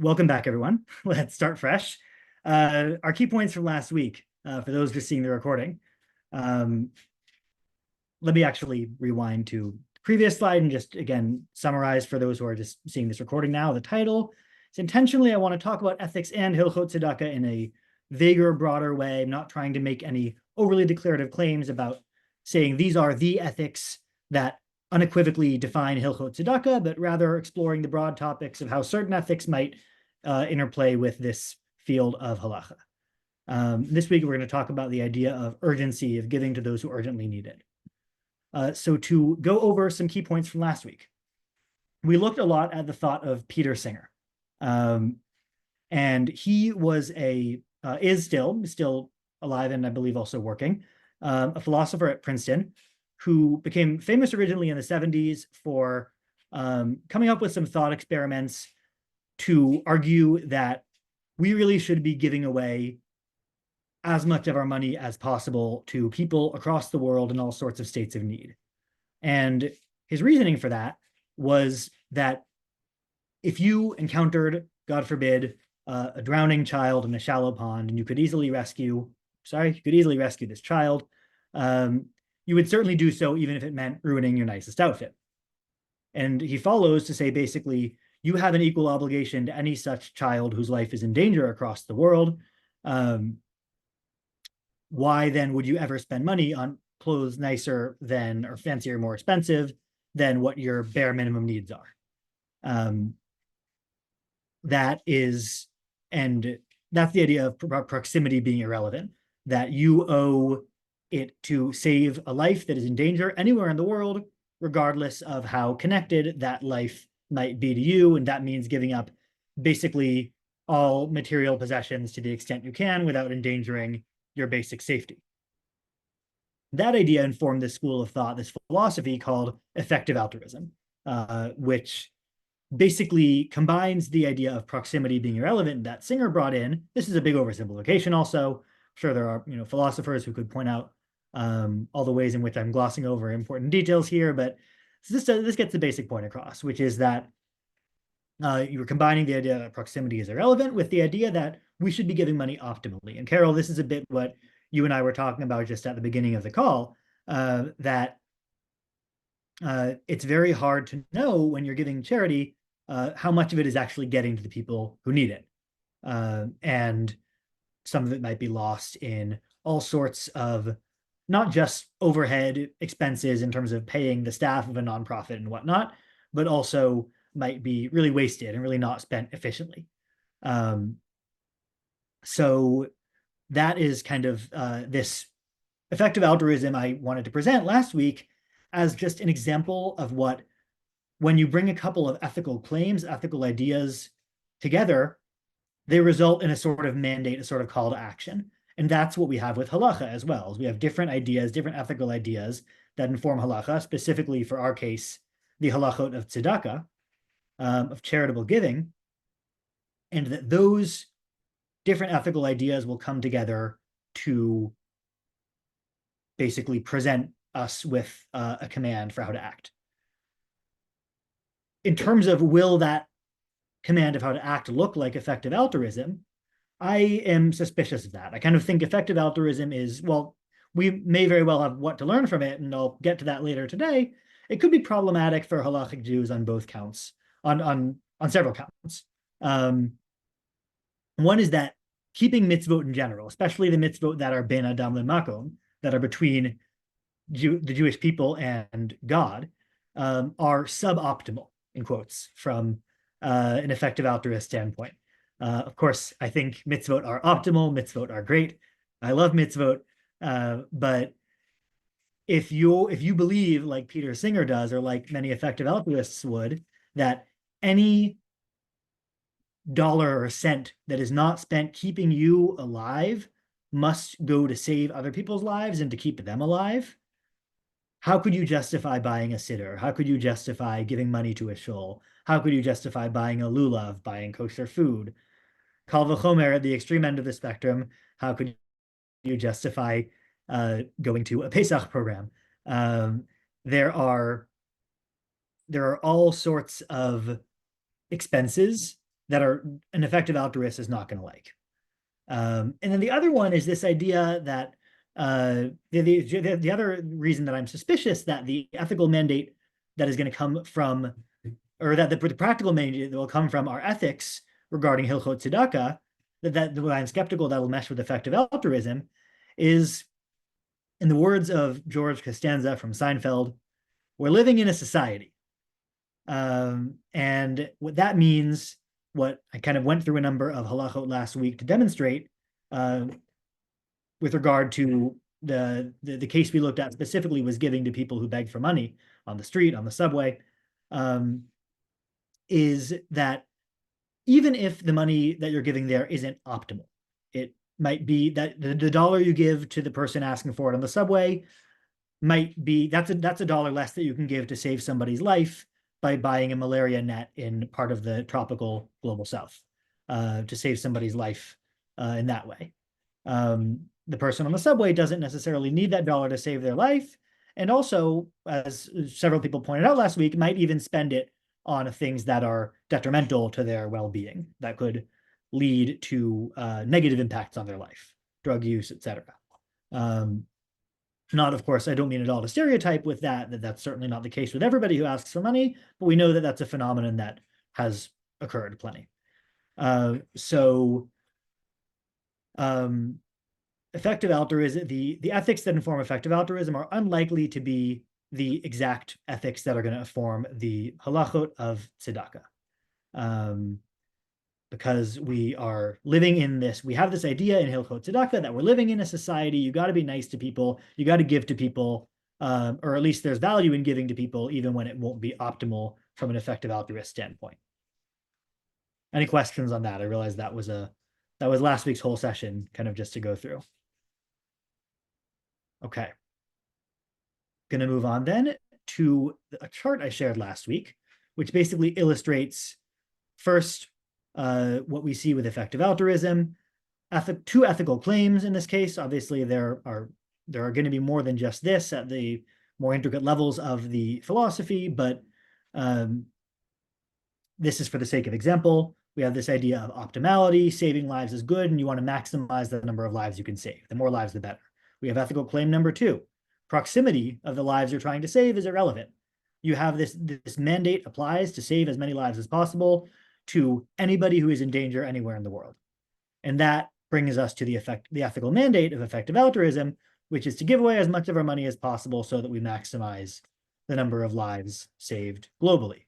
welcome back, everyone. Let's start fresh. Our key points from last week, for those just seeing the recording. Let me actually rewind to the previous slide and just, again, summarize for those who are just seeing this recording now. The title is intentionally, I want to talk about ethics and Hilchot Tzedakah in a vaguer, broader way. I'm not trying to make any overly declarative claims about saying these are the ethics that unequivocally define Hilchot Tzedakah, but rather exploring the broad topics of how certain ethics might interplay with this field of halacha. This week, we're going to talk about the idea of urgency, of giving to those who urgently need it. So to go over some key points from last week, we looked a lot at the thought of Peter Singer. And he was is still alive and I believe also working, a philosopher at Princeton who became famous originally in the 70s for coming up with some thought experiments to argue that we really should be giving away as much of our money as possible to people across the world in all sorts of states of need. And his reasoning for that was that if you encountered, God forbid, a drowning child in a shallow pond and you could easily rescue this child, you would certainly do so even if it meant ruining your nicest outfit. And he follows to say, basically, you have an equal obligation to any such child whose life is in danger across the world. Why then would you ever spend money on clothes nicer than, or fancier, more expensive than what your bare minimum needs are? That's the idea of proximity being irrelevant, that you owe it to save a life that is in danger anywhere in the world, regardless of how connected that life might be to you. And that means giving up basically all material possessions to the extent you can without endangering your basic safety. That idea informed this school of thought, this philosophy called effective altruism, which basically combines the idea of proximity being irrelevant that Singer brought in. This is a big oversimplification also. I'm sure there are philosophers who could point out all the ways in which I'm glossing over important details here, but this gets the basic point across, which is that you were combining the idea that proximity is irrelevant with the idea that we should be giving money optimally. And Carol, this is a bit what you and I were talking about just at the beginning of the call, that it's very hard to know when you're giving charity how much of it is actually getting to the people who need it. And some of it might be lost in all sorts of not just overhead expenses in terms of paying the staff of a nonprofit and whatnot, but also might be really wasted and really not spent efficiently. So that is kind of this effective altruism I wanted to present last week as just an example of what, when you bring a couple of ethical claims, ethical ideas together, they result in a sort of mandate, a sort of call to action. And that's what we have with halacha as well. We have different ideas, different ethical ideas that inform halacha, specifically for our case, the halachot of tzedakah, of charitable giving, and that those different ethical ideas will come together to basically present us with a command for how to act. In terms of will that command of how to act look like effective altruism, I am suspicious of that. I kind of think effective altruism is, well, we may very well have what to learn from it, and I'll get to that later today. It could be problematic for halachic Jews on both counts, on several counts. One is that keeping mitzvot in general, especially the mitzvot that are ben adam lemakom, that are between the Jewish people and God, are suboptimal, in quotes, from an effective altruist standpoint. Of course, I think mitzvot are optimal, mitzvot are great. I love mitzvot, but if you believe, like Peter Singer does, or like many effective altruists would, that any dollar or cent that is not spent keeping you alive must go to save other people's lives and to keep them alive, how could you justify buying a siddur? How could you justify giving money to a shul? How could you justify buying a lulav, buying kosher food? Kal v'chomer at the extreme end of the spectrum, how could you justify going to a Pesach program? There are all sorts of expenses that are an effective altruist is not going to like. And then the other one is this idea that the other reason that I'm suspicious that the ethical mandate that is going to come from, or that the practical mandate that will come from our ethics regarding Hilchot Tzedakah, that I'm skeptical that will mesh with effective altruism, is, in the words of George Costanza from Seinfeld, we're living in a society. And what that means, what I kind of went through a number of halachot last week to demonstrate, with regard to the case we looked at specifically was giving to people who beg for money on the street, on the subway, is that even if the money that you're giving there isn't optimal, it might be that the dollar you give to the person asking for it on the subway might be, that's a dollar less that you can give to save somebody's life by buying a malaria net in part of the tropical global south, to save somebody's life in that way. The person on the subway doesn't necessarily need that dollar to save their life. And also, as several people pointed out last week, might even spend it on things that are detrimental to their well-being, that could lead to negative impacts on their life, drug use, etc. Not, of course, I don't mean at all to stereotype with that's certainly not the case with everybody who asks for money, but we know that that's a phenomenon that has occurred plenty. Effective altruism, the ethics that inform effective altruism are unlikely to be the exact ethics that are going to inform the halachot of tzedakah. Because we are living in this, we have this idea in Hilchot Tzedakah that we're living in a society, you got to be nice to people, you got to give to people, or at least there's value in giving to people, even when it won't be optimal from an effective altruist standpoint. Any questions on that? I realized that was last week's whole session, kind of just to go through. Okay. Going to move on then to a chart I shared last week, which basically illustrates first what we see with effective altruism, two ethical claims in this case. Obviously, there are going to be more than just this at the more intricate levels of the philosophy, but this is for the sake of example. We have this idea of optimality, saving lives is good, and you want to maximize the number of lives you can save. The more lives, the better. We have ethical claim number 2. Proximity of the lives you're trying to save is irrelevant. You have this mandate applies to save as many lives as possible to anybody who is in danger anywhere in the world. And that brings us to the ethical mandate of effective altruism, which is to give away as much of our money as possible so that we maximize the number of lives saved globally.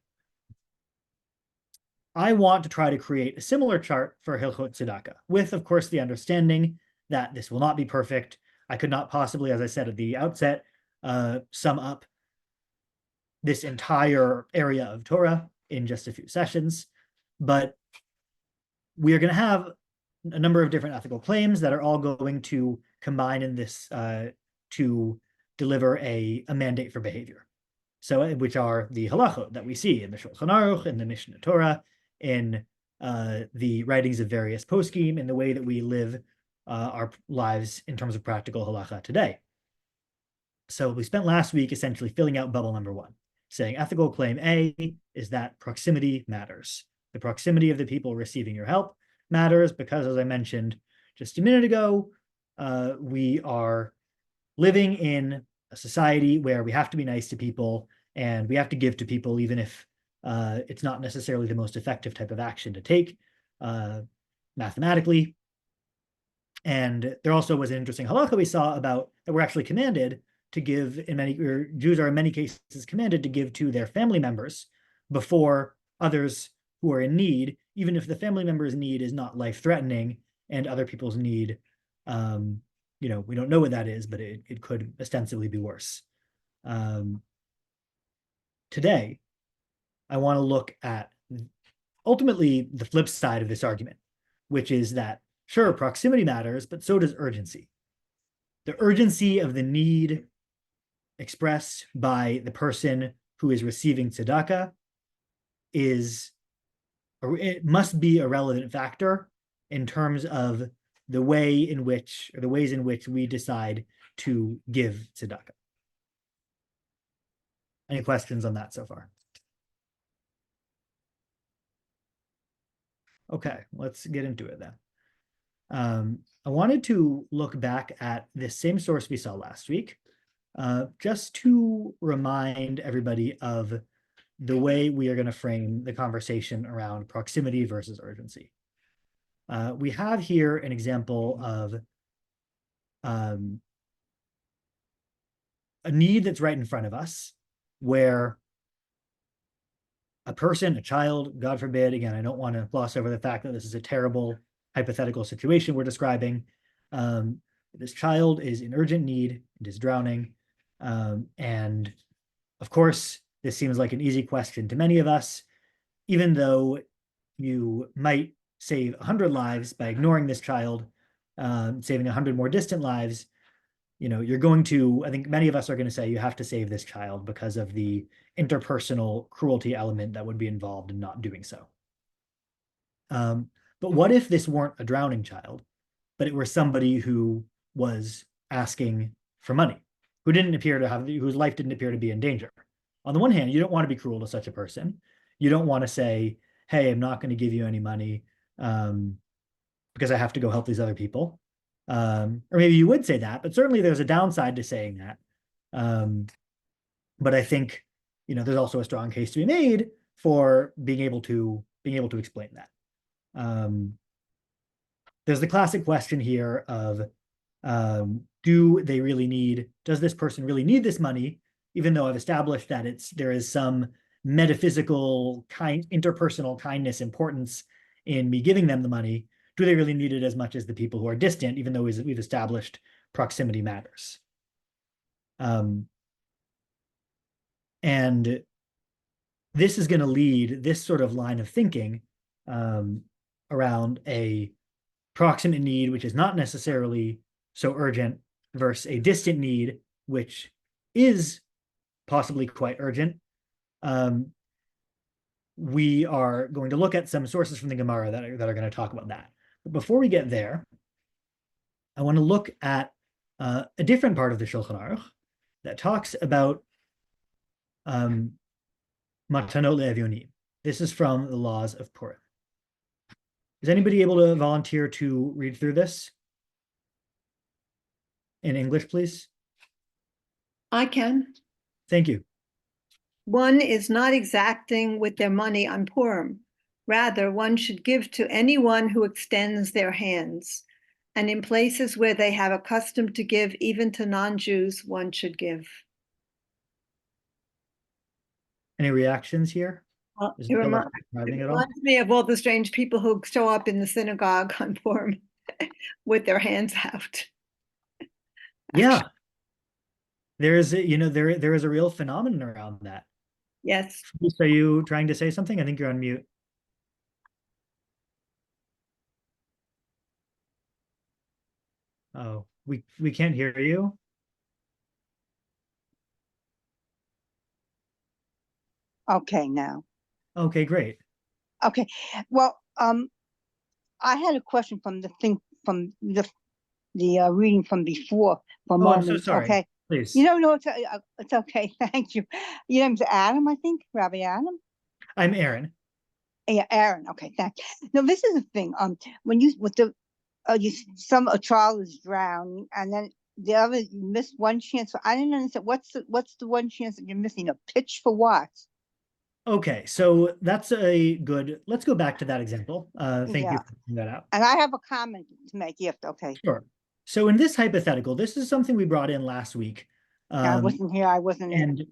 I want to try to create a similar chart for Hilchot Tzedakah, with, of course, the understanding that this will not be perfect. I could not possibly, as I said at the outset, sum up this entire area of Torah in just a few sessions, but we are going to have a number of different ethical claims that are all going to combine in this to deliver a mandate for behavior. So, which are the halachot that we see in the Shulchan Aruch, in the Mishnah Torah, in the writings of various poskim, in the way that we live our lives in terms of practical halacha today. So we spent last week essentially filling out bubble number 1, saying ethical claim A is that proximity matters. The proximity of the people receiving your help matters because, as I mentioned just a minute ago, we are living in a society where we have to be nice to people and we have to give to people, even if it's not necessarily the most effective type of action to take mathematically. And there also was an interesting halakha we saw about that we're actually commanded to give Jews are in many cases commanded to give to their family members before others who are in need, even if the family member's need is not life-threatening and other people's need, we don't know what that is, but it could ostensibly be worse. Today, I want to look at ultimately the flip side of this argument, which is that, sure, proximity matters, but so does urgency. The urgency of the need expressed by the person who is receiving tzedakah it must be a relevant factor in terms of the ways in which we decide to give tzedakah. Any questions on that so far? Okay, let's get into it then. I wanted to look back at this same source we saw last week, just to remind everybody of the way we are going to frame the conversation around proximity versus urgency. We have here an example of a need that's right in front of us, where a person, a child, God forbid, again, I don't want to gloss over the fact that this is a terrible hypothetical situation we're describing. This child is in urgent need and is drowning. And of course, this seems like an easy question to many of us, even though you might save 100 lives by ignoring this child, saving 100 more distant lives. You're going to, I think many of us are going to say you have to save this child because of the interpersonal cruelty element that would be involved in not doing so. But what if this weren't a drowning child, but it were somebody who was asking for money, whose life didn't appear to be in danger? On the one hand, you don't want to be cruel to such a person. You don't want to say, hey, I'm not going to give you any money because I have to go help these other people. Or maybe you would say that, but certainly there's a downside to saying that. But I think, there's also a strong case to be made for being able to explain that. There's the classic question here of, does this person really need this money? Even though I've established that there is some metaphysical interpersonal kindness importance in me giving them the money, do they really need it as much as the people who are distant, even though we've established proximity matters? And this is going to lead this sort of line of thinking around a proximate need, which is not necessarily so urgent, versus a distant need, which is possibly quite urgent. We are going to look at some sources from the Gemara that are going to talk about that. But before we get there, I want to look at a different part of the Shulchan Aruch that talks about matanot le'evyonim. This is from the laws of Purim. Is anybody able to volunteer to read through this in English, please? I can. Thank you. One is not exacting with their money on Purim. Rather, one should give to anyone who extends their hands. And in places where they have accustomed to give, even to non-Jews, one should give. Any reactions here? It reminds me of all the strange people who show up in the synagogue on Purim with their hands out. Yeah. There is a real phenomenon around that. Yes. Are you trying to say something? I think you're on mute. Oh, we can't hear you. Okay, now. Okay, great. Okay, well, I had a question from the reading from before. I'm so sorry. Okay, please. No, it's okay. Thank you. Your name's Adam, I think, Rabbi Adam. I'm Aaron. Yeah, Aaron. Okay, thanks. No, this is the thing. When a child is drowned, and then the other, you miss one chance. I didn't understand. What's the one chance that you're missing? A pitch for what? Okay, so let's go back to that example. Thank you for pointing that out. And I have a comment to make. Yes, okay. Sure. So in this hypothetical, this is something we brought in last week. I wasn't here. And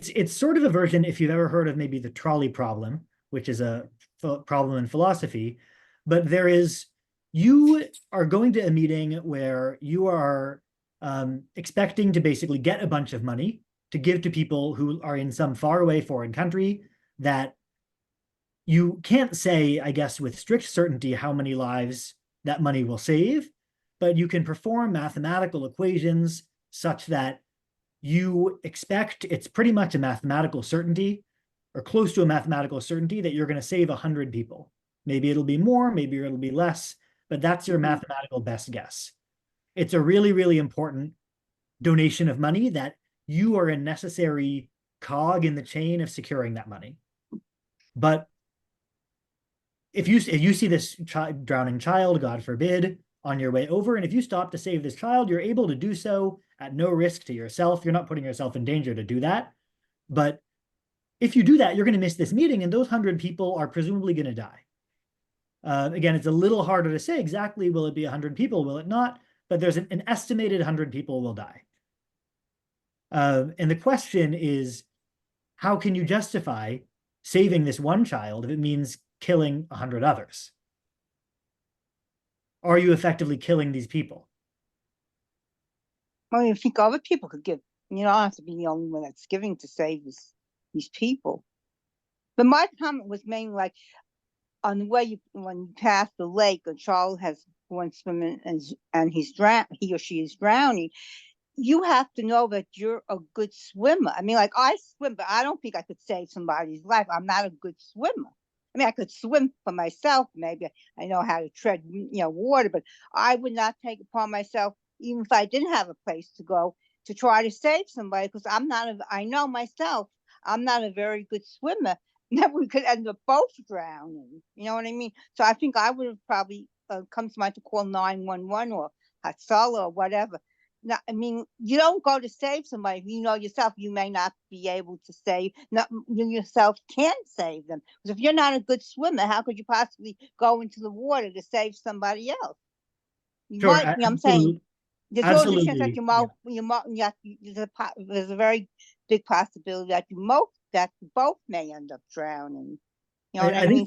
it's sort of a version, if you've ever heard of maybe the trolley problem, which is a problem in philosophy, but you are going to a meeting where you are expecting to basically get a bunch of money to give to people who are in some faraway foreign country that you can't say, I guess, with strict certainty how many lives that money will save, but you can perform mathematical equations such that you expect, it's pretty much a mathematical certainty or close to a mathematical certainty, that you're going to save 100 people. Maybe it'll be more, maybe it'll be less, but that's your mathematical best guess. It's a really, really important donation of money that you are a necessary cog in the chain of securing that money. But if you see this drowning child, God forbid, on your way over, and if you stop to save this child, you're able to do so at no risk to yourself. You're not putting yourself in danger to do that. But if you do that, you're going to miss this meeting, and those 100 people are presumably going to die. Again, it's a little harder to say exactly, will it be 100 people, will it not? But there's an estimated 100 people will die. And the question is, how can you justify saving this one child if it means killing 100 others? Are you effectively killing these people? Well, you think other people could give, you don't have to be the only one that's giving to save these people. But my comment was mainly like, on the way when you pass the lake, a child has gone swimming and he or she is drowning, you have to know that you're a good swimmer. I mean, like, I swim, but I don't think I could save somebody's life. I'm not a good swimmer. I mean, I could swim for myself. Maybe I know how to tread, water, but I would not take it upon myself, even if I didn't have a place to go, to try to save somebody, because I know myself, I'm not a very good swimmer. Then we could end up both drowning. You know what I mean? So I think I would have probably come to mind to call 911 or Hatsala or whatever. Now, I mean, you don't go to save somebody. You know yourself, you may not be able to save. Not you yourself can save them. Because if you're not a good swimmer, how could you possibly go into the water to save somebody else? You Sure, might. You know what I'm saying? There's always a chance that there's a very big possibility that you both may end up drowning. You know what I mean?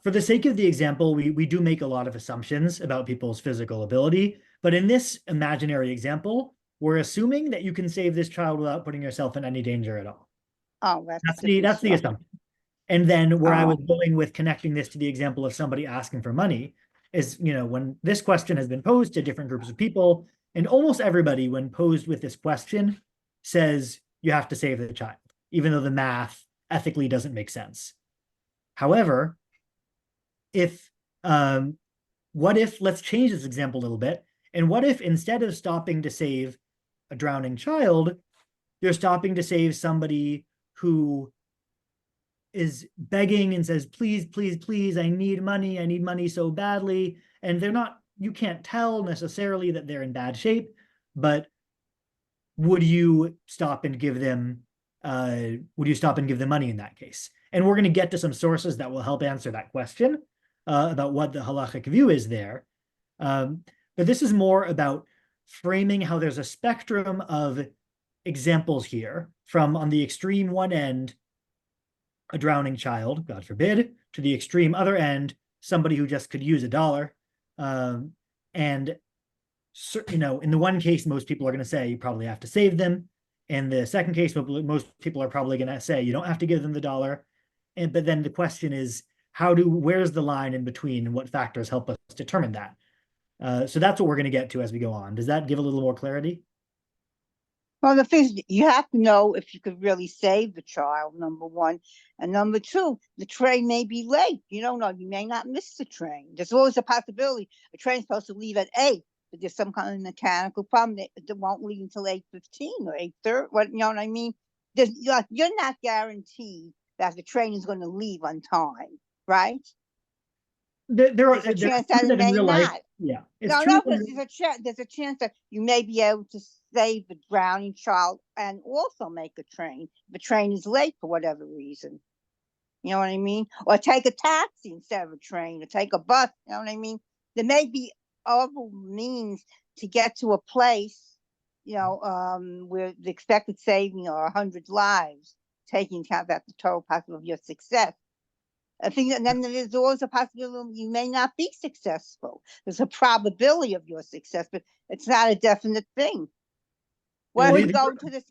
For the sake of the example, we do make a lot of assumptions about people's physical ability, but in this imaginary example, we're assuming that you can save this child without putting yourself in any danger at all. Oh, that's the assumption. And then where I was going with connecting this to the example of somebody asking for money is, when this question has been posed to different groups of people, and almost everybody, when posed with this question, says you have to save the child, even though the math ethically doesn't make sense. However, what if, let's change this example a little bit, and what if instead of stopping to save a drowning child, you're stopping to save somebody who is begging and says, please, please, please, I need money so badly. And you can't tell necessarily that they're in bad shape, but would you stop and give them money in that case? And we're going to get to some sources that will help answer that question about what the halachic view is there. But this is more about framing how there's a spectrum of examples here, from on the extreme one end, a drowning child, God forbid, to the extreme other end, somebody who just could use $1. And in the one case, most people are going to say you probably have to save them. In the second case, most people are probably going to say you don't have to give them the $1. But then the question is, where's the line in between, and what factors help us determine that? So that's what we're going to get to as we go on. Does that give a little more clarity? Well, the thing is, you have to know if you could really save the child, number one. And number two, the train may be late. You don't know. You may not miss the train. There's always a possibility. A train's supposed to leave at 8, but there's some kind of mechanical problem that won't leave until 8:15 or 8:30. You know what I mean? You're not guaranteed that the train is going to leave on time, right? There's a chance that it may not. Yeah, no, because there's a chance that you may be able to save the drowning child and also make a train. The train is late for whatever reason. You know what I mean? Or take a taxi instead of a train, or take a bus. You know what I mean? There may be other means to get to a place, where the expected saving are 100 lives, taking into account that the total possibility of your success. I think, and then there's always a possibility you may not be successful. There's a probability of your success, but it's not a definite thing. What if you go into this,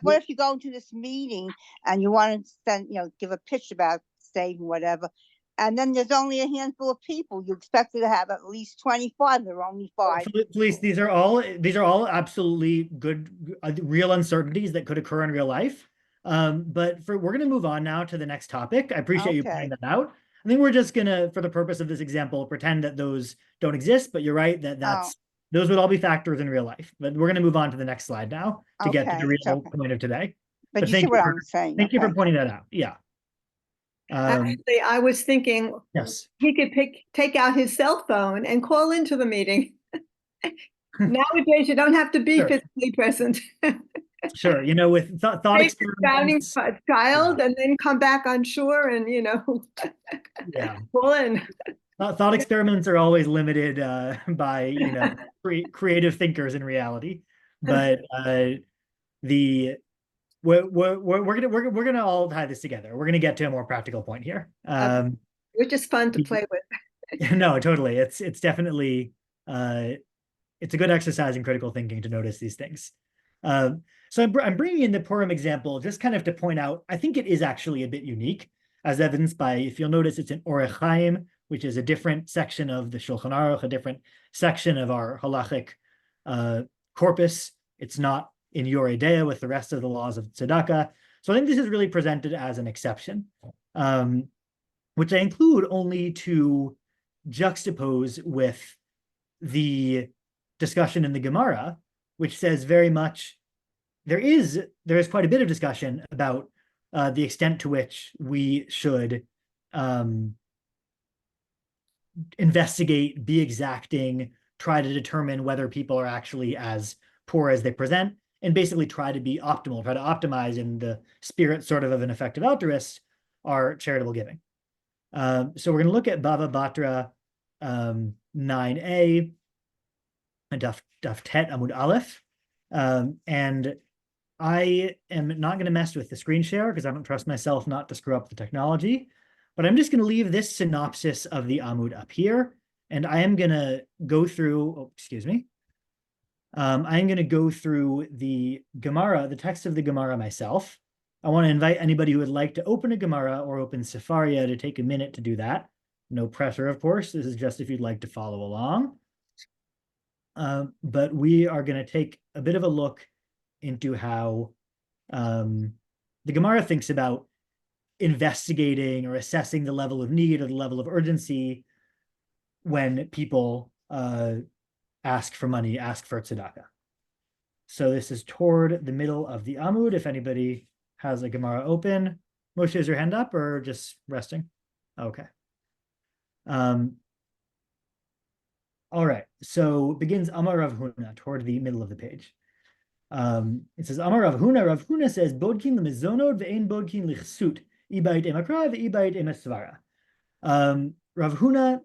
what if you go into this meeting and you want to give a pitch about saving whatever, and then there's only a handful of people. You expected to have at least 25. There are only 5. Please, these are all absolutely good, real uncertainties that could occur in real life. But we're going to move on now to the next topic. I appreciate you pointing that out. I think we're just going to, for the purpose of this example, pretend that those don't exist, but you're right those would all be factors in real life. But we're going to move on to the next slide now to get to the real point of today. But you see what I'm saying. Thank you for pointing that out. Yeah. Actually, I was thinking Yes. he could take out his cell phone and call into the meeting. Nowadays, you don't have to be Sure. physically present. Sure. With thought Take the drowning experiments. child and then come back on shore and, Yeah. pull in. Thought experiments are always limited by creative thinkers in reality, but the we're gonna all tie this together. We're gonna get to a more practical point here. Which is fun to play with. No, totally. It's definitely it's a good exercise in critical thinking to notice these things. So I'm bringing in the Purim example just kind of to point out, I think it is actually a bit unique, as evidenced by, if you'll notice, it's an Orech Chaim, which is a different section of the Shulchan Aruch, a different section of our halachic corpus. It's not in Yoreh Deah with the rest of the laws of Tzedakah. So I think this is really presented as an exception, which I include only to juxtapose with the discussion in the Gemara, which says very much there is quite a bit of discussion about the extent to which we should investigate, be exacting, try to determine whether people are actually as poor as they present, and basically try to be optimal, try to optimize in the spirit sort of an effective altruist, our charitable giving. So we're going to look at Bava Batra 9a, Daf Tet Amud Aleph, and I am not going to mess with the screen share because I don't trust myself not to screw up the technology, but I'm just going to leave this synopsis of the Amud up here, and I am going to go through, I am going to go through the Gemara, the text of the Gemara myself. I want to invite anybody who would like to open a Gemara or open Sefaria to take a minute to do that. No pressure, of course. This is just if you'd like to follow along. But we are going to take a bit of a look into how the Gemara thinks about investigating or assessing the level of need or the level of urgency when people ask for money, ask for tzedakah. So this is toward the middle of the Amud. If anybody has a Gemara open, Moshe, is your hand up or just resting? Okay. All right, so begins Amar Rav Huna toward the middle of the page. It says Amar Rav Huna. Rav Huna says Bodkin lemizonod ve'ein bodkin lichsut ibait emakra ve'ibait emasvara. Rav Huna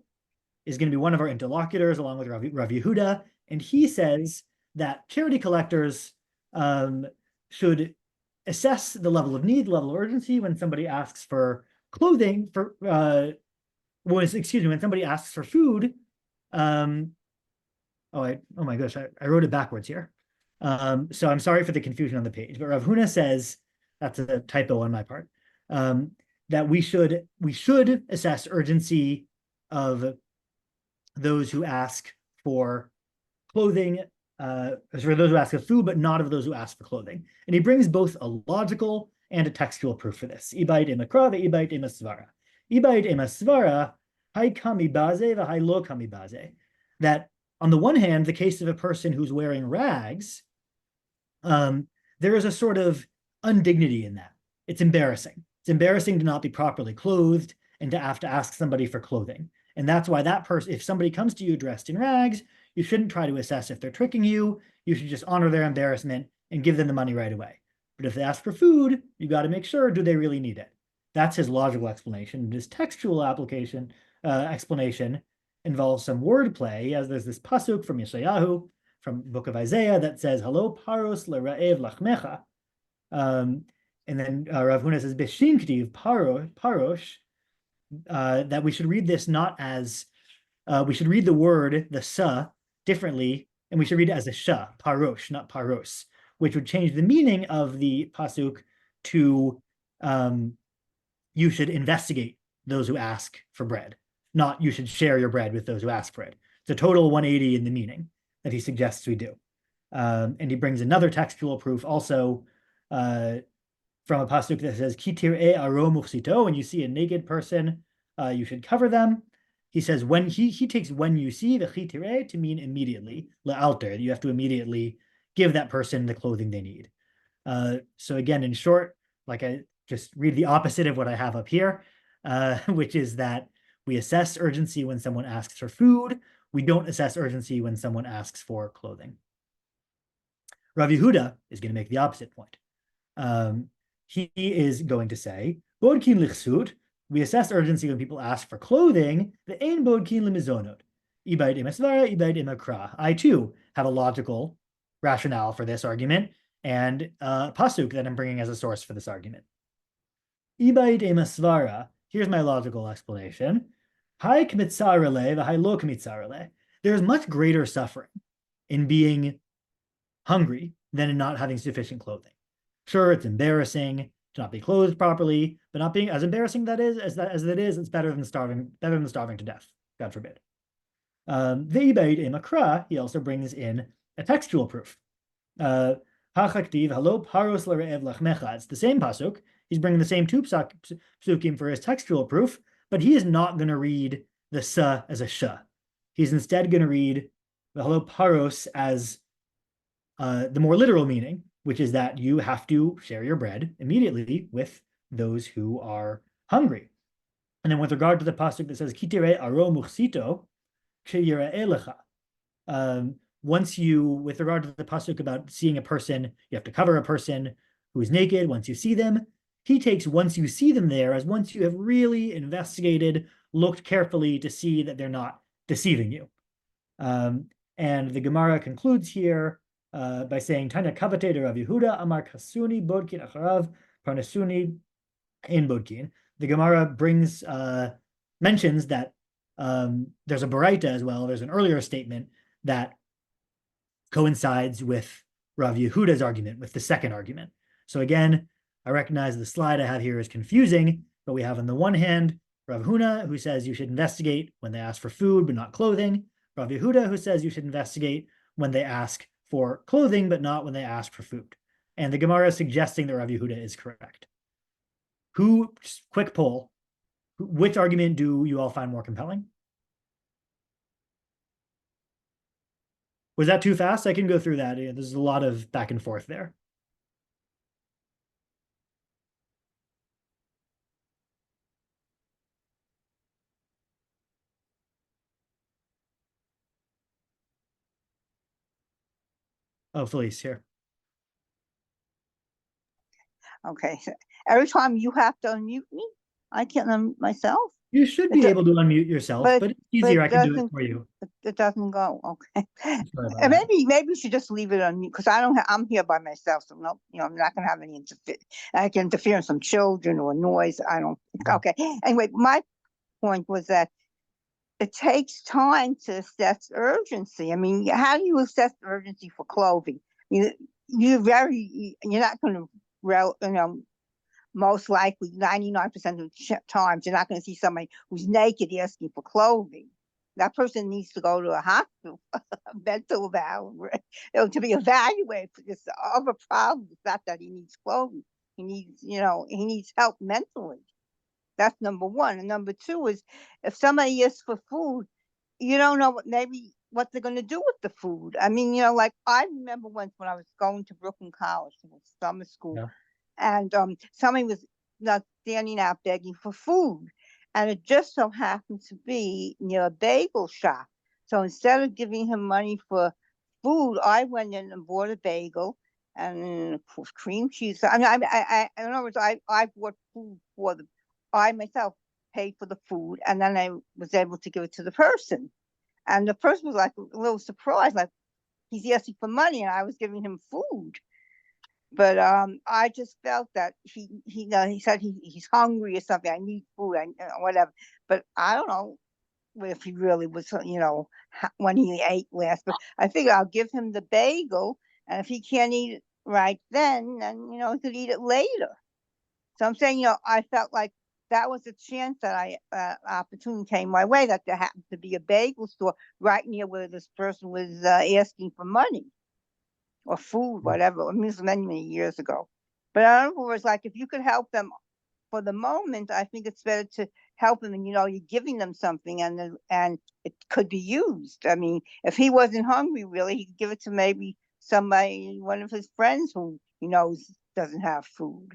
is going to be one of our interlocutors along with Rav Yehuda, and he says that charity collectors should assess the level of need, level of urgency when somebody asks for clothing, when somebody asks for food. Oh my gosh, I wrote it backwards here. So I'm sorry for the confusion on the page, but Rav Huna says, that's a typo on my part, that we should assess urgency of those who ask for clothing, for those who ask for food, but not of those who ask for clothing. And he brings both a logical and a textual proof for this. Ibait emakra ve'ibait emasvara. Ibait emasvara, hai kami baze v'hai lo kami baze. That on the one hand, the case of a person who's wearing rags, there is a sort of indignity in that. It's embarrassing. It's embarrassing to not be properly clothed and to have to ask somebody for clothing. And that's why that person, if somebody comes to you dressed in rags, you shouldn't try to assess if they're tricking you. You should just honor their embarrassment and give them the money right away. But if they ask for food, you got to make sure, do they really need it? That's his logical explanation. His textual explanation involves some wordplay, as there's this pasuk from Yeshayahu, from the book of Isaiah, that says, "Halo paros le'ra'ev lachmecha." And then Rav Huna says, "Beshinktiv parosh," that we should read this not as, we should read the word, the sa, differently, and we should read it as a sha, parosh, not paros, which would change the meaning of the pasuk to, you should investigate those who ask for bread, not you should share your bread with those who ask for it. It's a total 180 in the meaning that he suggests we do. And he brings another textual proof also from a pasuk that says, Kitir e aro muchsito, when you see a naked person, you should cover them. He says, when he takes when you see the chitire to mean immediately, le'alter, you have to immediately give that person the clothing they need. So again, in short, like I just read the opposite of what I have up here. which is that we assess urgency when someone asks for food. We don't assess urgency when someone asks for clothing. Rav Yehuda is going to make the opposite point. He is going to say, Bodkin lichsut, we assess urgency when people ask for clothing, the ein bodkin lemizonot. Ibaid imasvara, ibaid imakra. I too have a logical rationale for this argument and pasuk that I'm bringing as a source for this argument. Ibaid imasvara, here's my logical explanation. Hai kmitzarele, v'hai lo kmitzarele. There's much greater suffering in being hungry than in not having sufficient clothing. Sure, it's embarrassing to not be clothed properly, but not being as embarrassing as it is, it's better than starving to death, God forbid. Ve'ibait emakra, he also brings in a textual proof. Hachaktiv halo paros l're'ev lachmecha. It's the same pasuk. He's bringing the same two psukim for his textual proof, but he is not going to read the sa as a sha. He's instead going to read the halo paros as the more literal meaning, which is that you have to share your bread immediately with those who are hungry. And then with regard to the pasuk that says kitire aro muchsito elecha, with regard to the pasuk about seeing a person, you have to cover a person who is naked once you see them. He takes once you see them there as once you have really investigated, looked carefully to see that they're not deceiving you. And the Gemara concludes here by saying, Tanya Kavate de Rav Yehuda Amar Kasuni Bodkin Acharav Parnasuni in Bodkin. The Gemara mentions that there's a Baraita as well. There's an earlier statement that coincides with Rav Yehuda's argument, with the second argument. So again, I recognize the slide I have here is confusing, but we have on the one hand Rav Huna, who says you should investigate when they ask for food but not clothing. Rav Yehuda, who says you should investigate when they ask for clothing but not when they ask for food. And the Gemara is suggesting that Rav Yehuda is correct. Quick poll, which argument do you all find more compelling? Was that too fast? I can go through that. There's a lot of back and forth there. Oh, Felice here. Okay. So every time you have to unmute me, I can't unmute myself. You should be able to unmute yourself, but it's easier. I can do it for you. It doesn't go. Okay. And maybe you should just leave it on mute because I'm here by myself, so no, I'm not gonna have any interference from children or noise. I don't. Okay. Anyway, my point was that it takes time to assess urgency. I mean, how do you assess urgency for clothing? You're not going to, most likely 99% of the times, you're not going to see somebody who's naked asking for clothing. That person needs to go to a hospital, a mental to be evaluated for this other problem. It's not that he needs clothing. He needs help mentally. That's number one. And number two is if somebody asks for food, you don't know what they're going to do with the food. I mean, like I remember once when I was going to Brooklyn College, it was summer school, yeah. And somebody was not standing out begging for food. And it just so happened to be near a bagel shop. So instead of giving him money for food, I went in and bought a bagel and cream cheese. I mean, in other words, I bought food for them. I myself paid for the food, and then I was able to give it to the person. And the person was like a little surprised, like he's asking for money, and I was giving him food. But I just felt that he said he's hungry or something. I need food, whatever. But I don't know if he really was, when he ate last. But I figure I'll give him the bagel, and if he can't eat it right then he could eat it later. So I'm saying, I felt like that was a chance that opportunity came my way, that there happened to be a bagel store right near where this person was asking for money or food, whatever. I mean, this was many years ago. But in other words, like if you could help them for the moment, I think it's better to help them, and you're giving them something, and it could be used. I mean, if he wasn't hungry, really, he could give it to maybe somebody, one of his friends who he knows doesn't have food.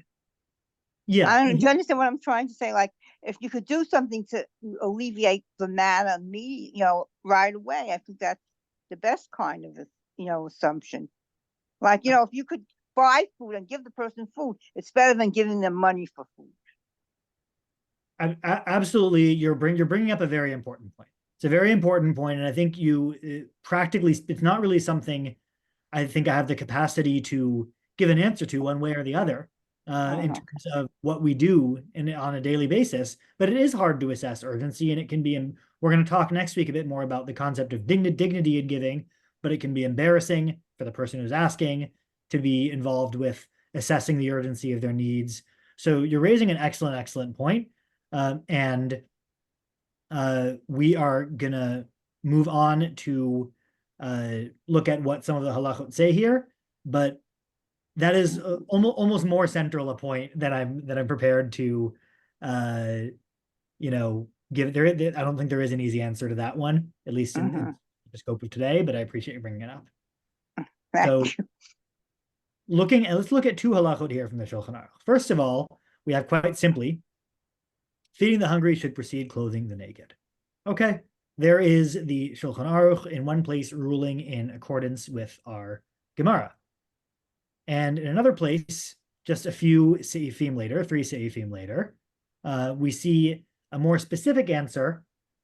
Yeah. do you understand what I'm trying to say? Like, if you could do something to alleviate the matter, right away, I think that's the best kind of, assumption. Like, if you could buy food and give the person food, it's better than giving them money for food. Absolutely, you're bringing up a very important point. It's a very important point, and I think practically, it's not really something I think I have the capacity to give an answer to one way or the other in terms of what we do on a daily basis. But it is hard to assess urgency, and it can be. We're going to talk next week a bit more about the concept of dignity in giving, but it can be embarrassing for the person who's asking to be involved with assessing the urgency of their needs. So you're raising an excellent point. And we are gonna move on to look at what some of the halachot say here, but that is almost more central a point that I'm prepared to give. I don't think there is an easy answer to that one, at least in the scope of today, but I appreciate you bringing it up. So let's look at two halachot here from the Shulchan Aruch. First of all, we have quite simply, feeding the hungry should precede clothing the naked. Okay, there is the Shulchan Aruch in one place ruling in accordance with our Gemara. And in another place, just a few seifim later, 3 seifim later, we see a more specific answer.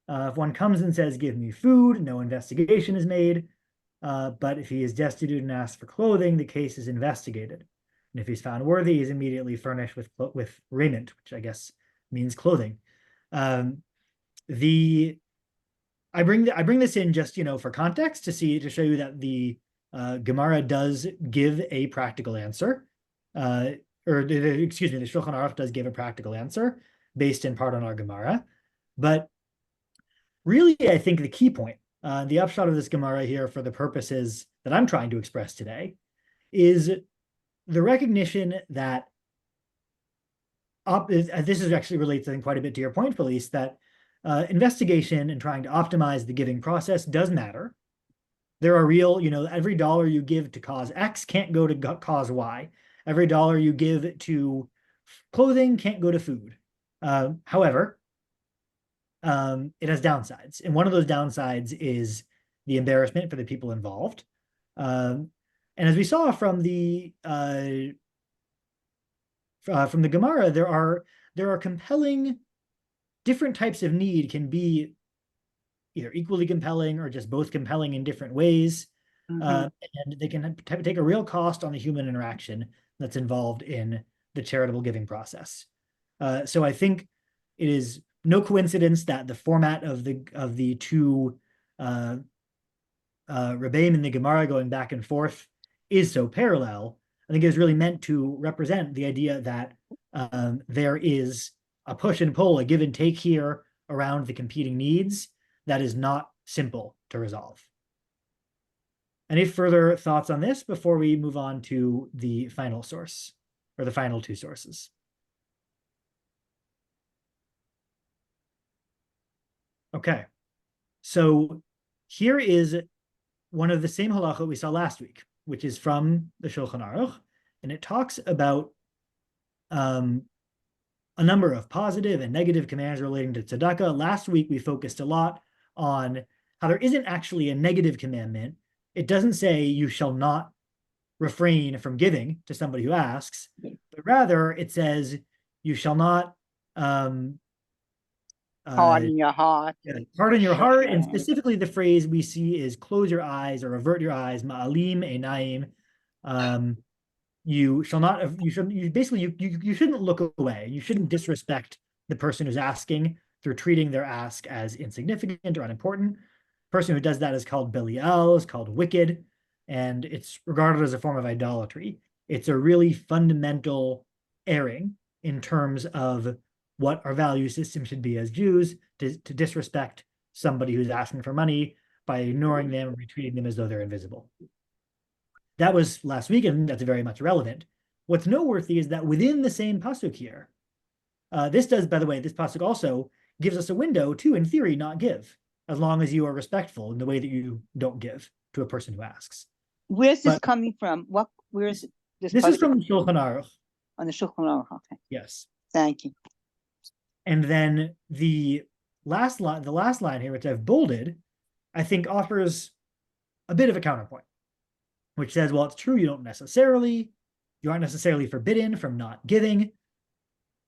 If one comes and says, give me food, no investigation is made. But if he is destitute and asks for clothing, the case is investigated. And if he's found worthy, he's immediately furnished with raiment, which I guess means clothing. I bring this in just for context to show you that the Gemara does give a practical answer, the Shulchan Aruch does give a practical answer based in part on our Gemara. But really, I think the key point, the upshot of this Gemara here for the purposes that I'm trying to express today, is the recognition that this is actually relates, I think, quite a bit to your point, Felice, that investigation and trying to optimize the giving process does matter. There are real, every dollar you give to cause X can't go to cause Y. Every dollar you give to clothing can't go to food. However, it has downsides. And one of those downsides is the embarrassment for the people involved. And as we saw from the Gemara, there are compelling, different types of need can be either equally compelling or just both compelling in different ways. And they can take a real cost on the human interaction that's involved in the charitable giving process. So I think it is no coincidence that the format of the two Rebbeim in the Gemara going back and forth is so parallel. I think it is really meant to represent the idea that there is a push and pull, a give and take here around the competing needs that is not simple to resolve. Any further thoughts on this before we move on to the final source, or the final two sources? Okay, so here is one of the same halachot we saw last week, which is from the Shulchan Aruch, and it talks about a number of positive and negative commands relating to tzedakah. Last week, we focused a lot on how there isn't actually a negative commandment. It doesn't say you shall not refrain from giving to somebody who asks, but rather it says you shall not harden your heart. Harden your heart, and specifically the phrase we see is close your eyes or avert your eyes, ma'alim einayim. You shouldn't look away. You shouldn't disrespect the person who's asking through treating their ask as insignificant or unimportant. The person who does that is called Belial, is called wicked, and it's regarded as a form of idolatry. It's a really fundamental erring in terms of what our value system should be as Jews, to disrespect somebody who's asking for money by ignoring them and treating them as though they're invisible. That was last week, and that's very much relevant. What's noteworthy is that within the same pasuk here, this pasuk also gives us a window to, in theory, not give, as long as you are respectful in the way that you don't give to a person who asks. Where's this coming from? Where is this? This is from the Shulchan Aruch. On the Shulchan Aruch, okay. Yes. Thank you. And then the last line here, which I've bolded, I think offers a bit of a counterpoint, which says, well, it's true, you aren't necessarily forbidden from not giving.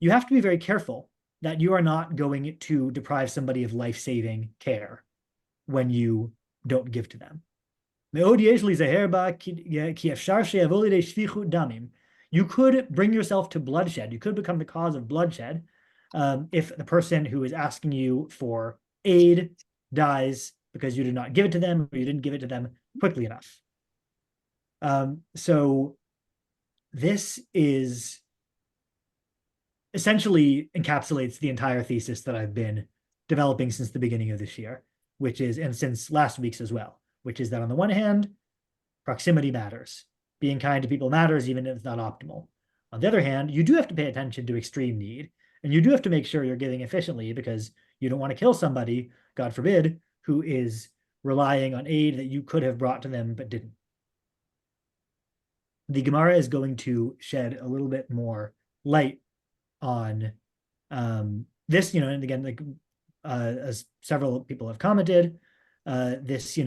You have to be very careful that you are not going to deprive somebody of life-saving care when you don't give to them. You could bring yourself to bloodshed. You could become the cause of bloodshed if the person who is asking you for aid dies because you did not give it to them, or you didn't give it to them quickly enough. So this is essentially encapsulates the entire thesis that I've been developing since the beginning of this year, which is, and since last week's as well, which is that on the one hand, proximity matters. Being kind to people matters, even if it's not optimal. On the other hand, you do have to pay attention to extreme need, and you do have to make sure you're giving efficiently, because you don't want to kill somebody, God forbid, who is relying on aid that you could have brought to them but didn't. The Gemara is going to shed a little bit more light on this, and again, like as several people have commented, this,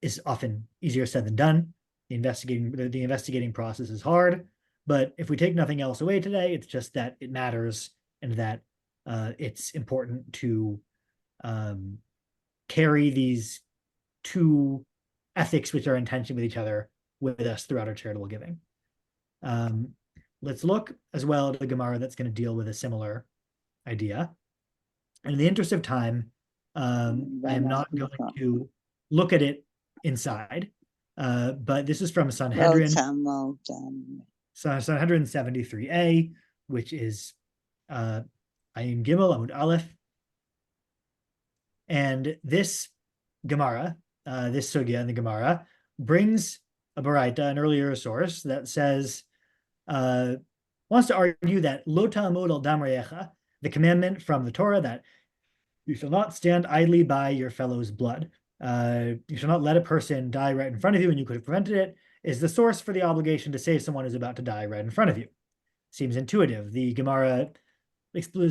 is often easier said than done. The investigating process is hard, but if we take nothing else away today, it's just that it matters, and that it's important to carry these two ethics which are in tension with each other with us throughout our charitable giving. Let's look as well at the Gemara that's going to deal with a similar idea. And in the interest of time, I am not going to look at it inside, but this is from Sanhedrin. Sanhedrin 73a, which is Ayin Gimel Amud Aleph. And this Gemara, this sugya in the Gemara, brings a baraita, an earlier source, that says, wants to argue that lo ta'amod al dam re'echa, the commandment from the Torah that you shall not stand idly by your fellow's blood, you shall not let a person die right in front of you and you could have prevented it, is the source for the obligation to save someone who's about to die right in front of you. Seems intuitive. The Gemara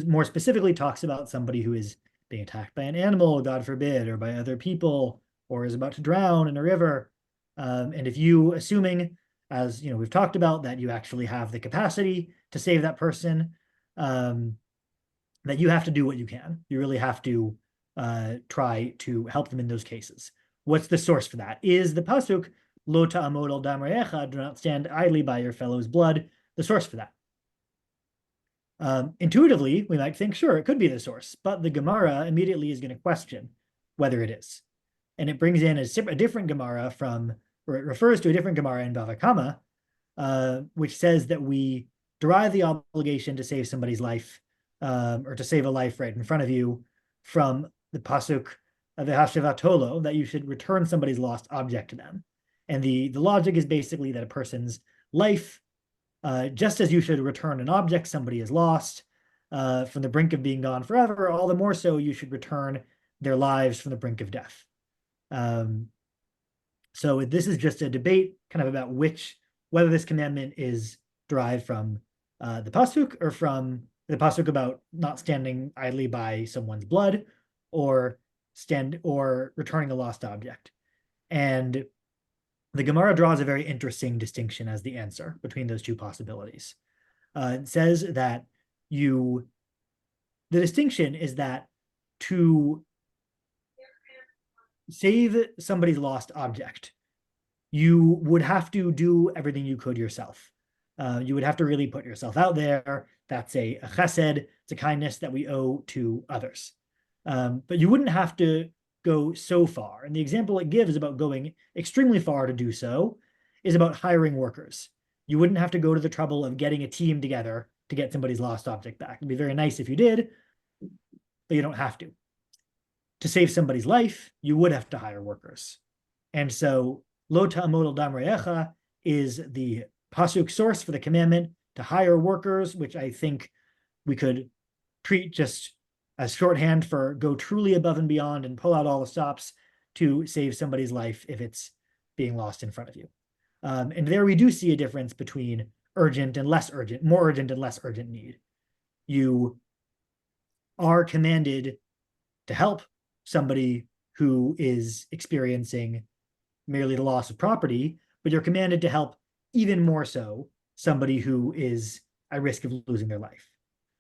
more specifically talks about somebody who is being attacked by an animal, God forbid, or by other people, or is about to drown in a river. And if you, assuming, as we've talked about, that you actually have the capacity to save that person, that you have to do what you can. You really have to try to help them in those cases. What's the source for that? Is the pasuk lo ta'amod al dam re'echa, do not stand idly by your fellow's blood, the source for that? Intuitively, we might think, sure, it could be the source, but the Gemara immediately is going to question whether it is. And it brings in a different Gemara or it refers to a different Gemara in Bava Kama, which says that we derive the obligation to save somebody's life, or to save a life right in front of you, from the pasuk of Hashevatolo, that you should return somebody's lost object to them. And the logic is basically that a person's life, just as you should return an object somebody has lost from the brink of being gone forever, all the more so you should return their lives from the brink of death. So this is just a debate kind of about whether this commandment is derived from the pasuk, or from the pasuk about not standing idly by someone's blood, or returning a lost object. And the Gemara draws a very interesting distinction as the answer between those two possibilities. It says that the distinction is that to save somebody's lost object, you would have to do everything you could yourself. You would have to really put yourself out there. That's a chesed, it's a kindness that we owe to others. But you wouldn't have to go so far. And the example it gives about going extremely far to do so is about hiring workers. You wouldn't have to go to the trouble of getting a team together to get somebody's lost object back. It'd be very nice if you did, but you don't have to. To save somebody's life, you would have to hire workers. And so, lo ta'amod al dam re'echa is the pasuk source for the commandment to hire workers, which I think we could treat just as shorthand for go truly above and beyond and pull out all the stops to save somebody's life if it's being lost in front of you. And there we do see a difference between urgent and less urgent, more urgent and less urgent need. You are commanded to help somebody who is experiencing merely the loss of property, but you're commanded to help even more so somebody who is at risk of losing their life.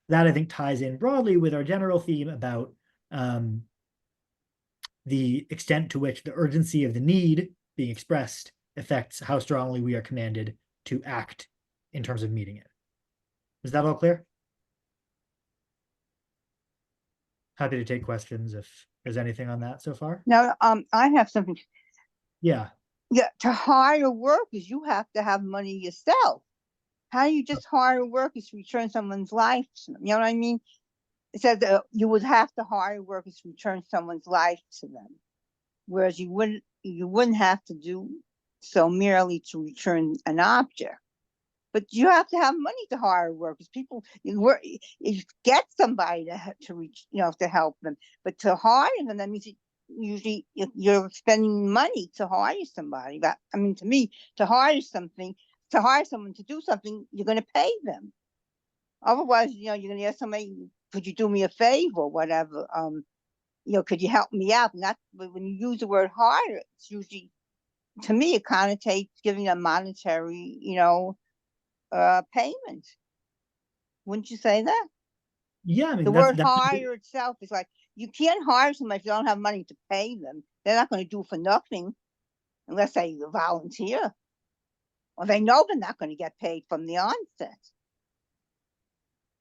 That, I think, ties in broadly with our general theme about the extent to which the urgency of the need being expressed affects how strongly we are commanded to act in terms of meeting it. Is that all clear? Happy to take questions if there's anything on that so far. Now, I have something. Yeah. Yeah, to hire workers, you have to have money yourself. How do you just hire workers to return someone's life to them? You know what I mean? It says that you would have to hire workers to return someone's life to them, whereas you wouldn't have to do so merely to return an object. But you have to have money to hire workers. People, you get somebody to reach, to help them. But to hire them, that means usually you're spending money to hire somebody. But I mean, to me, to hire someone to do something, you're going to pay them. Otherwise, you're going to ask somebody, could you do me a favor or whatever? Could you help me out? Not when you use the word hire, it's usually, to me, it connotates giving a monetary, payment. Wouldn't you say that? Yeah, I mean, the word hire itself is like, you can't hire somebody if you don't have money to pay them. They're not going to do for nothing unless they volunteer, or they know they're not going to get paid from the onset.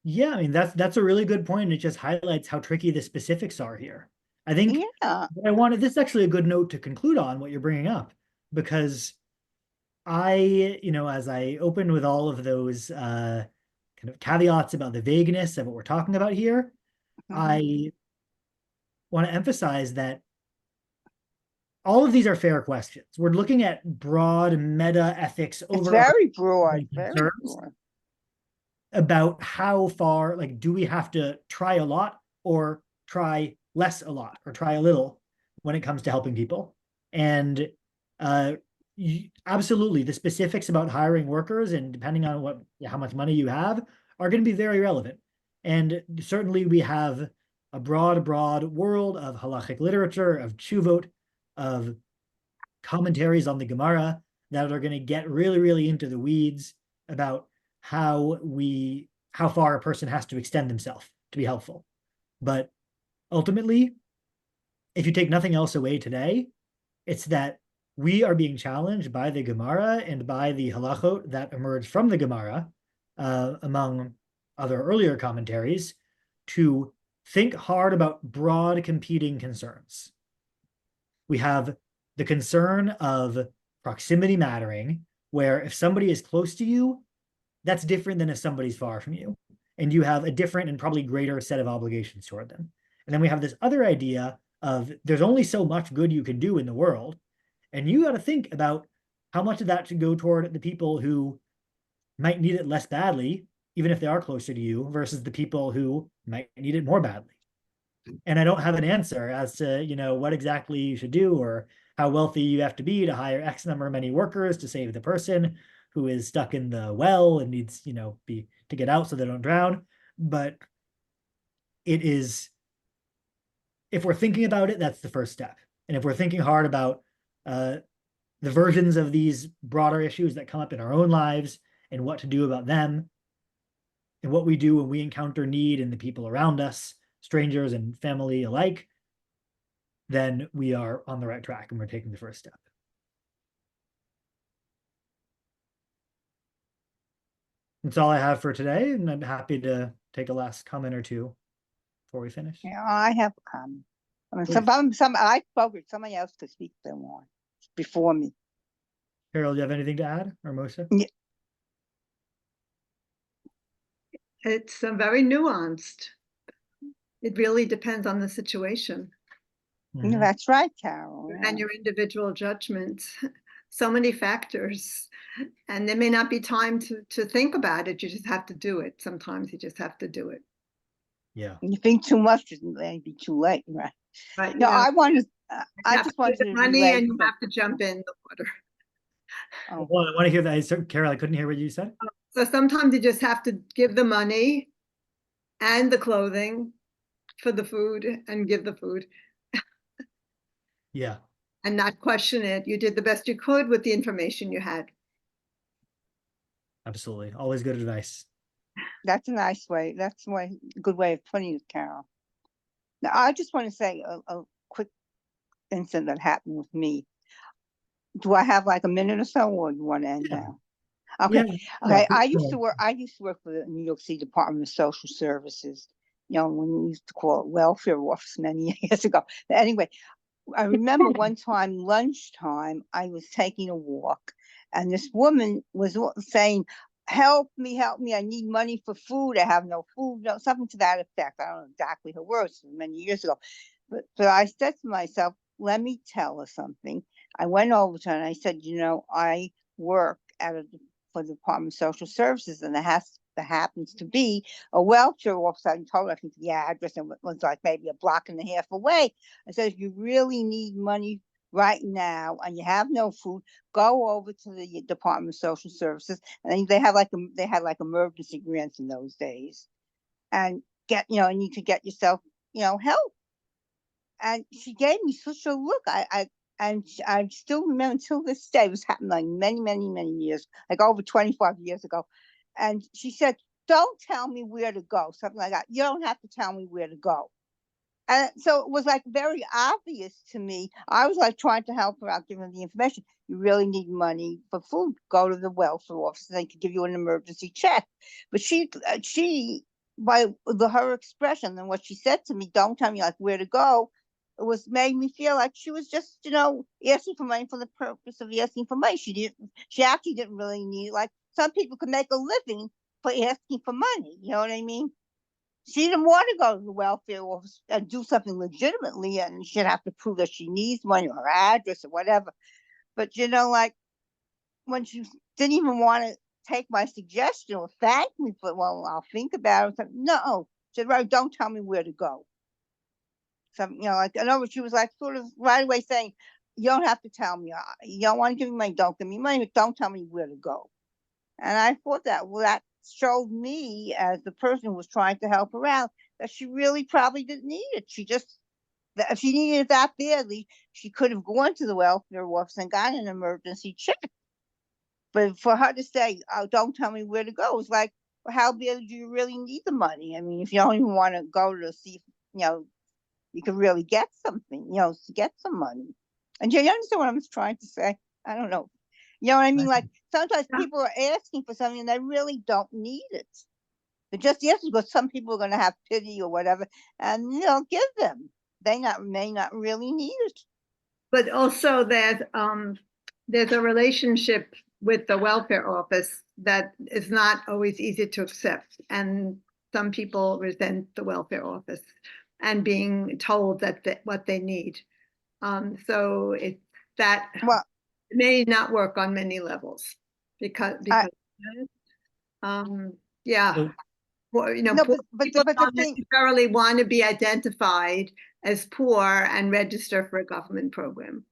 Yeah, I mean, that's a really good point, and it just highlights how tricky the specifics are here. I think this is actually a good note to conclude on what you're bringing up, because as I opened with all of those kind of caveats about the vagueness of what we're talking about here, I want to emphasize that all of these are fair questions. We're looking at broad meta ethics over very broad, very broad. About how far, like, do we have to try a lot or try less a lot or try a little when it comes to helping people? And absolutely, the specifics about hiring workers and depending on how much money you have are going to be very relevant. And certainly we have a broad world of halachic literature, of tshuvot, of commentaries on the Gemara that are going to get really into the weeds about how far a person has to extend themselves to be helpful. But ultimately, if you take nothing else away today, it's that we are being challenged by the Gemara and by the halachot that emerge from the Gemara, among other earlier commentaries, to think hard about broad competing concerns. We have the concern of proximity mattering, where if somebody is close to you, that's different than if somebody's far from you. And you have a different and probably greater set of obligations toward them. And then we have this other idea of there's only so much good you can do in the world. And you got to think about how much of that should go toward the people who might need it less badly, even if they are closer to you, versus the people who might need it more badly. And I don't have an answer as to, what exactly you should do or how wealthy you have to be to hire X number of many workers to save the person who is stuck in the well and needs, to get out so they don't drown. But it is, if we're thinking about it, that's the first step. And if we're thinking hard about the versions of these broader issues that come up in our own lives and what to do about them, and what we do when we encounter need in the people around us, strangers and family alike, then we are on the right track and we're taking the first step. That's all I have for today, and I'm happy to take a last comment or two before we finish. Yeah, I have a comment. I mean, I spoke with somebody else to speak to them on before me. Carol, do you have anything to add, or Moshe? Yeah. It's very nuanced. It really depends on the situation. Mm-hmm. That's right, Carol. And your individual judgments. So many factors. And there may not be time to think about it. You just have to do it. Sometimes you just have to do it. Yeah. And you think too much, it may be too late, right? Right. No, I just wanted to money and you have to jump in the water. Oh. Well, I want to hear that. Carol, I couldn't hear what you said. So sometimes you just have to give the money and the clothing for the food and give the food Yeah, and not question it. You did the best you could with the information you had. absolutely. Always good advice. That's a nice way. That's a good way of putting it, Carol. Now, I just want to say a quick incident that happened with me. Do I have like a minute or so, or do you want to end Yeah. now? Okay. Yeah. Okay. Yeah. I used to work for the New York City Department of Social Services, you know, when we used to call it welfare office many years ago. But anyway, I remember one time, lunchtime, I was taking a walk, and this woman was saying, help me, I need money for food. I have no food, no, something to that effect. I don't know exactly her words, many years ago. But I said to myself, let me tell her something. I went over to her and I said, you know, I work for the Department of Social Services, and there happens to be a welfare office. I told her, I think the address, and it was like maybe a block and a half away. I said, if you really need money right now and you have no food, go over to the Department of Social Services, and they had like emergency grants in those days, and and you could get yourself, help. And she gave me such a look. I still remember until this day. It was happening like many, many, many years, like over 25 years ago. And she said, don't tell me where to go, something like that. You don't have to tell me where to go. And so it was like very obvious to me. I was like trying to help her out, giving her the information. You really need money for food, go to the welfare office, and they could give you an emergency check. But by her expression and what she said to me, don't tell me like where to go, it was made me feel like she was just, asking for money for the purpose of asking for money. She actually didn't really need it. Like some people could make a living for asking for money. You know what I mean? She didn't want to go to the welfare office and do something legitimately, and she'd have to prove that she needs money or her address or whatever. But like when she didn't even want to take my suggestion or thank me for, well, I'll think about it. No, she said, right, don't tell me where to go. Something, like, I know, she was like sort of right away saying, you don't have to tell me. You don't want to give me money, don't give me money, but don't tell me where to go. And I thought that showed me, as the person who was trying to help her out, that she really probably didn't need it. If she needed it that badly, she could have gone to the welfare office and got an emergency check. But for her to say, oh, don't tell me where to go, it's like, well, how bad do you really need the money? I mean, if you don't even want to go to see, you can really get something, to get some money. And do you understand what I'm trying to say? I don't know. You know what I mean? Like sometimes people are asking for something and they really don't need it. But just because some people are going to have pity or whatever, and give them. May not really need it. But also there's a relationship with the welfare office that is not always easy to accept, and some people resent the welfare office and being told that what they need. So Well, it may not work on many levels because yeah. So, Well, no, poor but people the don't thing, necessarily want to be identified as poor and register for a government program.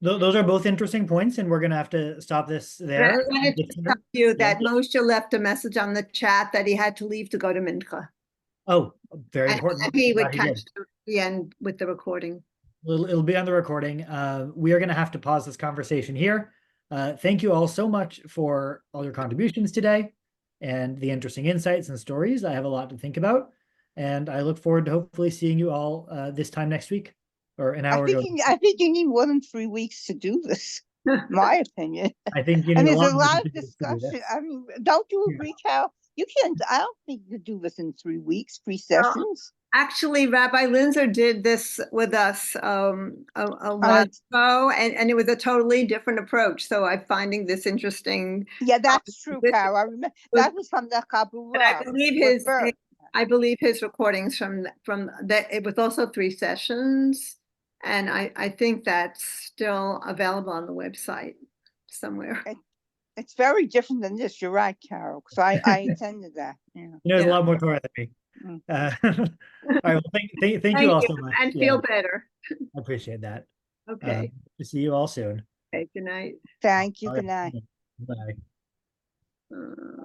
those are both interesting points, and we're going to have to stop this But I there. wanted to tell you that Moshe left a message on the chat that he had to leave to go to Mincha. Oh, very And important. he would Glad he catch did. the end with the recording. It'll be on the recording. We are going to have to pause this conversation here. Thank you all so much for all your contributions today and the interesting insights and stories. I have a lot to think about, and I look forward to hopefully seeing you all this time next week, or an hour ago. I think you need more than 3 weeks to do this. My opinion. I think you And need there's a more lot than of 2 weeks to do discussion. this. I mean, don't you Yeah. agree, Carol? You can't. I don't think you could do this in 3 weeks, 3 sessions. Actually, Rabbi Linzer did this with us a while ago, and it was a totally different approach. So I'm finding this interesting. Yeah, that's true, Carol. I remember that was from the Kabbalah. But I believe his recordings from that. It was also 3 sessions, and I think that's still available on the website somewhere. It's very different than this. You're right, Carol, because I attended that. Yeah. He knows a lot more Torah than me. All right. Well, thank you all so much. And feel better. I appreciate that. Okay. To see you all soon. Okay. Good night. Thank you. Good night. Bye. Uh,